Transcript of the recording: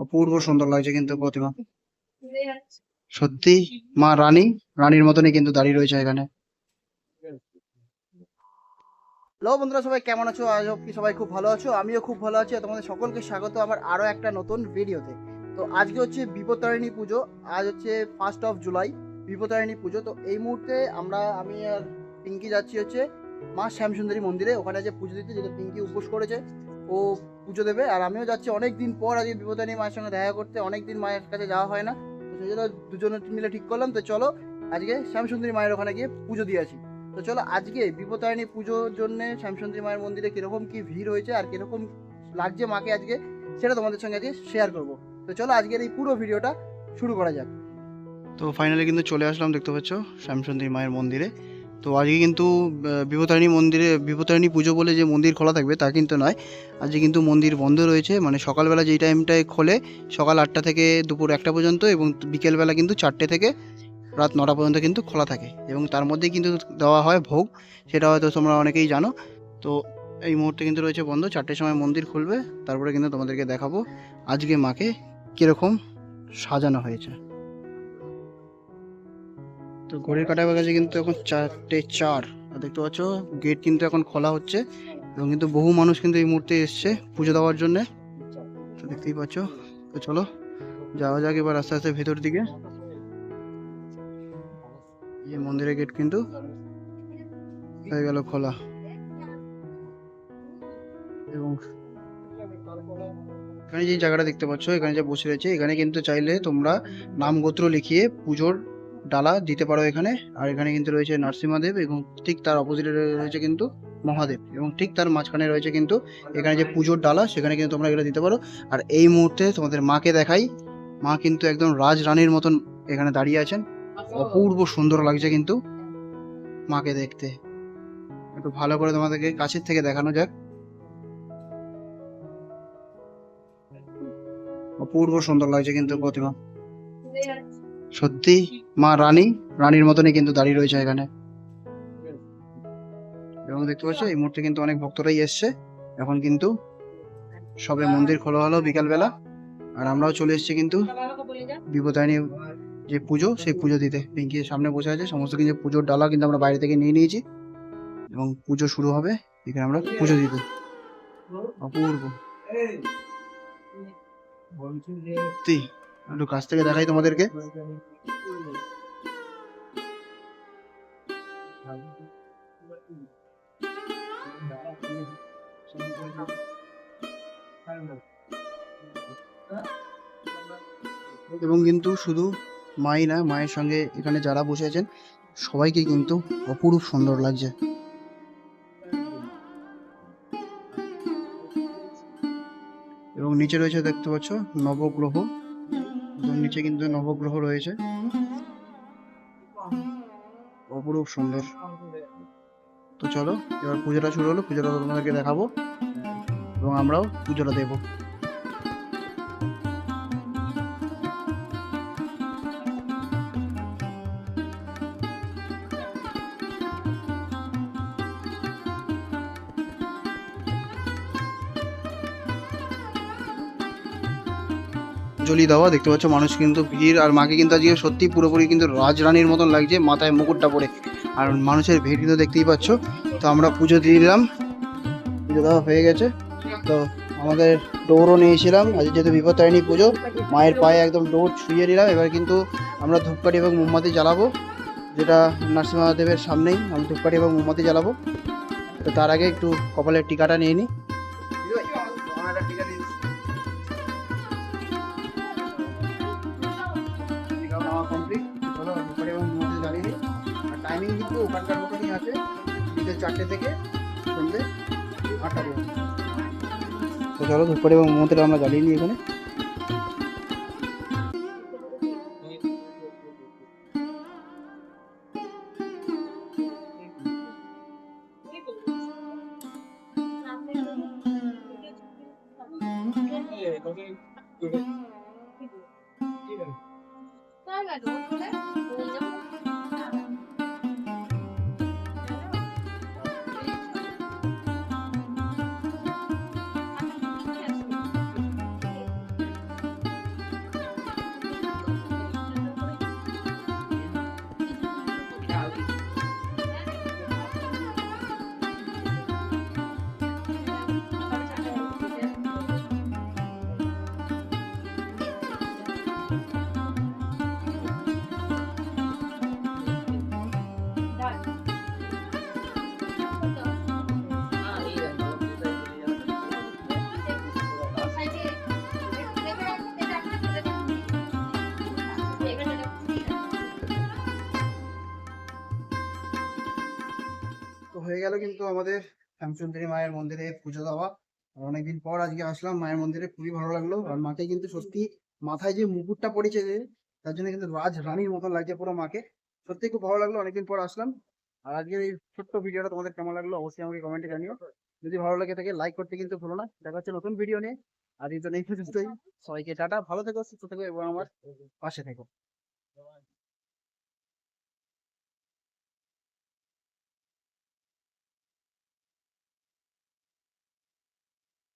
অপূর্ব সুন্দর লাগছে কিন্তু প্রতিমা। সত্যি মা রানীর মতনই কিন্তু দাঁড়িয়ে রয়েছে এখানে। হ্যালো বন্ধুরা, সবাই কেমন আছো? আজ হোপ কি সবাই খুব ভালো আছো। আমিও খুব ভালো আছি। আর তোমাদের সকলকে স্বাগত আমার আরও একটা নতুন ভিডিওতে। তো আজকে হচ্ছে বিপত্তারিণী পুজো। আজ হচ্ছে 1 জুলাই, বিপত্তারিণী পুজো। তো এই মুহূর্তে আমি আর পিঙ্কি যাচ্ছি হচ্ছে মা শ্যামসুন্দরী মন্দিরে। ওখানে যে পুজো দিতে, যেটা পিঙ্কি উপোস করেছে, ও পুজো দেবে। আর আমিও যাচ্ছি অনেক দিন পর আজকে বিপত্তারিণী মায়ের সঙ্গে দেখা করতে। অনেক দিন মায়ের কাছে যাওয়া হয় না, তো সেই জন্য দুজনে মিলে ঠিক করলাম তো চলো আজকে শ্যামসুন্দরী মায়ের ওখানে গিয়ে পুজো দিয়ে আসি। তো চলো আজকে বিপত্তারিণী পুজোর জন্য শ্যামসুন্দরী মায়ের মন্দিরে কিরকম কি ভিড় হয়েছে আর কিরকম লাগছে মাকে আজকে, সেটা তোমাদের সঙ্গে আজকে শেয়ার করব। তো চলো আজকের এই পুরো ভিডিওটা শুরু করা যাক। তো ফাইনালি কিন্তু চলে আসলাম, দেখতে পাচ্ছ, শ্যামসুন্দরী মায়ের মন্দিরে। তো আজকে কিন্তু বিপত্তারিণী পুজো বলে যে মন্দির খোলা থাকবে তা কিন্তু নয়। আজকে কিন্তু মন্দির বন্ধ রয়েছে, মানে সকালবেলা যেই টাইমটায় খোলে সকাল 8টা থেকে দুপুর 1টা পর্যন্ত, এবং বিকেলবেলা কিন্তু 4টে থেকে রাত 9টা পর্যন্ত কিন্তু খোলা থাকে। এবং তার মধ্যে কিন্তু দেওয়া হয় ভোগ, সেটা হয়তো তোমরা অনেকেই জানো। তো এই মুহূর্তে কিন্তু রয়েছে বন্ধ, 4টের সময় মন্দির খুলবে। তারপরে কিন্তু তোমাদেরকে দেখাবো আজকে মাকে কীরকম সাজানো হয়েছে। তো ঘড়ির কাঁটার কাছে কিন্তু এখন 4:04, আর দেখতে পাচ্ছ গেট কিন্তু এখন খোলা হচ্ছে, এবং কিন্তু বহু মানুষ কিন্তু এই মুহূর্তে এসছে পুজো দেওয়ার জন্যে। তো দেখতেই পাচ্ছ। তো চলো যাওয়া যাক এবার আস্তে আস্তে ভেতর দিকে। এই মন্দিরের গেট কিন্তু হয়ে গেল খোলা, এবং এখানে যে জায়গাটা দেখতে পাচ্ছ, এখানে যে বসে রয়েছে, এখানে কিন্তু চাইলে তোমরা নাম গোত্র লিখিয়ে পুজোর ডালা দিতে পারো এখানে। আর এখানে কিন্তু রয়েছে নরসিংহদেব, এবং ঠিক তার অপোজিটে রয়েছে কিন্তু মহাদেব, এবং ঠিক তার মাঝখানে রয়েছে কিন্তু এখানে যে পুজোর ডালা, সেখানে কিন্তু তোমরা এগুলো দিতে পারো। আর এই মুহূর্তে তোমাদের মাকে দেখাই, মা কিন্তু একদম রাজরানীর মতন এখানে দাঁড়িয়ে আছেন। অপূর্ব সুন্দর লাগছে কিন্তু মাকে দেখতে। একটু ভালো করে তোমাদেরকে কাছের থেকে দেখানো যাক। অপূর্ব সুন্দর লাগছে কিন্তু প্রতিমা। সত্যি মা রানীর মতনই কিন্তু দাঁড়িয়ে রয়েছে এখানে। এবং দেখতে পাচ্ছ এই মুহূর্তে কিন্তু অনেক ভক্তরাই এসছে। এখন কিন্তু সবে মন্দির খোলা হলো বিকালবেলা, আর আমরাও চলে এসেছি কিন্তু বিপত্তারিণী যে পুজো, সেই পুজো দিতে। পিঙ্কির সামনে বসে আছে, সমস্ত কিছু পুজোর ডালা কিন্তু আমরা বাইরে থেকে নিয়ে নিয়েছি, এবং পুজো শুরু হবে এখানে আমরা পুজো দিতে। অপূর্ব। একটু কাছ থেকে দেখাই তোমাদেরকে। এবং কিন্তু শুধু মাই না, মায়ের সঙ্গে এখানে যারা বসে আছেন সবাইকে কিন্তু অপরূপ সুন্দর লাগছে। এবং নিচে রয়েছে দেখতে পাচ্ছ নবগ্রহ, এবং নিচে কিন্তু নবগ্রহ রয়েছে, অপরূপ সুন্দর। তো চলো এবার পুজোটা শুরু হলো, পুজোটা তোমাদেরকে দেখাবো এবং আমরাও পুজোটা দেবো। জলি দেওয়া দেখতে পাচ্ছ, মানুষ কিন্তু ভিড়। আর মাকে কিন্তু আজকে সত্যি পুরোপুরি কিন্তু রাজরানীর মতন লাগছে, মাথায় মুকুটটা পরে। আর মানুষের ভিড় কিন্তু দেখতেই পাচ্ছ। তো আমরা পুজো দিয়ে দিলাম, পুজো দেওয়া হয়ে গেছে। তো আমাদের ডোরও নিয়েছিলাম, আজ যেহেতু বিপত্তারিণী পুজো, মায়ের পায়ে একদম ডোর ছুঁয়ে নিলাম। এবার কিন্তু আমরা ধূপকাঠি এবং মোমবাতি জ্বালাবো, যেটা নরসিংহদেবের সামনেই আমি ধূপকাঠি এবং মোমবাতি জ্বালাবো। তো তার আগে একটু কপালের টিকাটা নিয়ে নিই। টাইমিং কিন্তু ওখানকার মতনই আছে, বিকেল 4টে থেকে সন্ধ্যে 8টা পর্যন্ত। তো চলো ধূপকাঠি এবং মোমবাতিটা আমরা জ্বালিয়ে নিই এখানে। তো হয়ে গেল কিন্তু আমাদের শ্যামসুন্দরী মায়ের মন্দিরে পুজো দেওয়া। আর অনেকদিন পর আজকে আসলাম মায়ের মন্দিরে, খুবই ভালো লাগলো। আর মাকে কিন্তু সত্যি মাথায় যে মুকুটটা পড়েছে যে, তার জন্য কিন্তু রাজ রানীর মতন লাগছে পুরো মাকে। সত্যি খুব ভালো লাগলো, অনেকদিন পর আসলাম। আর আজকের এই ছোট্ট ভিডিওটা তোমাদের কেমন লাগলো অবশ্যই আমাকে কমেন্টে জানিও। যদি ভালো লাগে থাকে লাইক করতে কিন্তু ভুলো না। দেখা হচ্ছে নতুন ভিডিও নিয়ে। আর এই জন্য এই পর্যন্তই। সবাইকে টাটা, ভালো থেকো, সুস্থ থেকো এবং আমার পাশে থেকো।